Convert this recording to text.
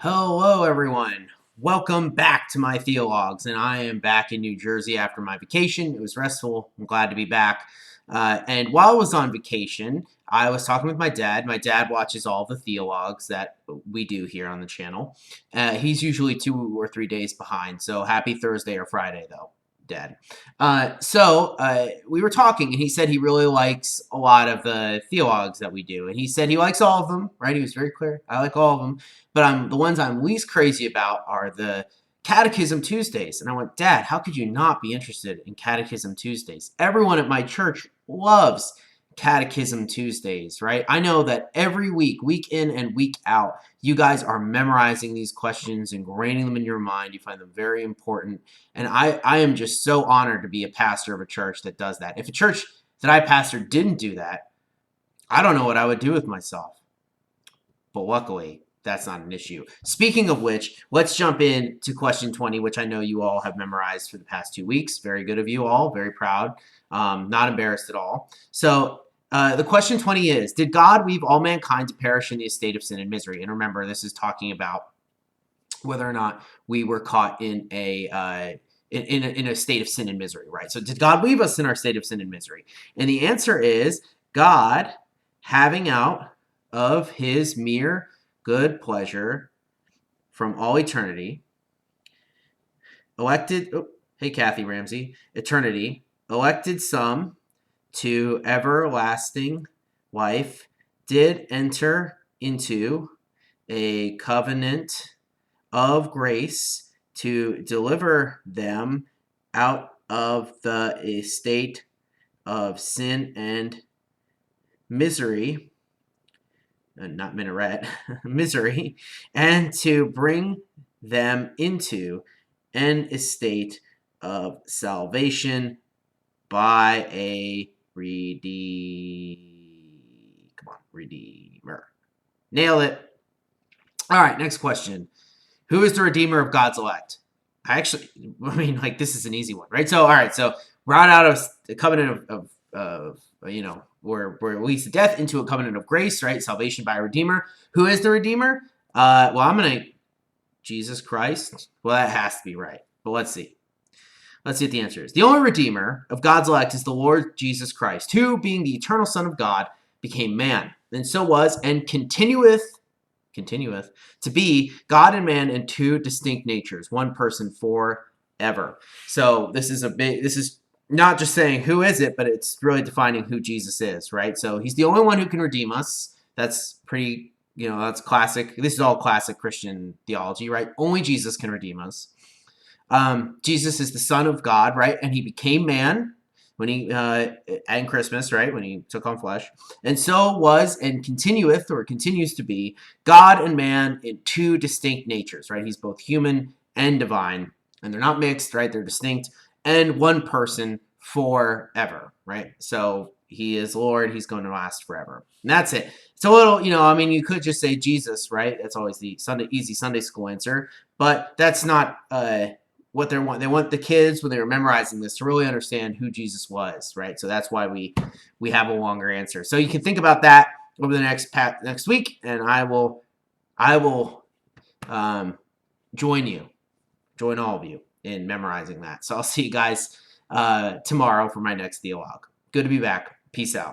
Hello, everyone. Welcome back to my Theologs, and I am back in New Jersey after my vacation. It was restful. I'm glad to be back. And while I was on vacation, I was talking with my dad. My dad watches all the Theologs that we do here on the channel. He's usually 2 or 3 days behind, so happy Thursday or Friday, though, Dad. We were talking, and he said he really likes a lot of the Theologs that we do, and he said he likes all of them, right? He was very clear. I like all of them. But the ones I'm least crazy about are the Catechism Tuesdays. And I went, Dad, how could you not be interested in Catechism Tuesdays? Everyone at my church loves Catechism Tuesdays, right? I know that every week, week in and week out, you guys are memorizing these questions, ingraining them in your mind. You find them very important. And I am just so honored to be a pastor of a church that does that. If a church that I pastor didn't do that, I don't know what I would do with myself. But luckily, that's not an issue. Speaking of which, let's jump in to question 20, which I know you all have memorized for the past 2 weeks. Very good of you all. Very proud. Not embarrassed at all. So the question 20 is, did God leave all mankind to perish in the estate of sin and misery? And remember, this is talking about whether or not we were caught in a state of sin and misery, right? So did God leave us in our state of sin and misery? And the answer is God, having out of his mere good pleasure from all eternity, elected some to everlasting life, did enter into a covenant of grace to deliver them out of the estate of sin and misery, not minaret, misery, and to bring them into an estate of salvation by a redeemer. Nail it. All right, next question. Who is the redeemer of God's elect? This is an easy one, right? So, all right, so we're out of the covenant of we're released to death into a covenant of grace, right? Salvation by a redeemer. Who is the redeemer? Jesus Christ. Well, that has to be right. But let's see. Let's see what the answer is. The only redeemer of God's elect is the Lord Jesus Christ, who, being the eternal Son of God, became man, and so was and continueth to be God and man in two distinct natures, one person forever. So this is not just saying who is it, but it's really defining who Jesus is, right? So he's the only one who can redeem us. That's pretty, that's classic. This is all classic Christian theology, right? Only Jesus can redeem us. Jesus is the Son of God, right? And he became man when he, and Christmas, right? When he took on flesh. And so was and continueth or continues to be God and man in two distinct natures, right? He's both human and divine, and they're not mixed, right? They're distinct, and one person forever, right? So he is Lord. He's going to last forever. And that's it. It's a little, you could just say Jesus, right? That's always the easy Sunday school answer, but that's not, what they want. They want the kids, when they were memorizing this, to really understand who Jesus was, right? So that's why we have a longer answer. So you can think about that over the next week, and I will join all of you in memorizing that. So I'll see you guys tomorrow for my next Theolog. Good to be back. Peace out.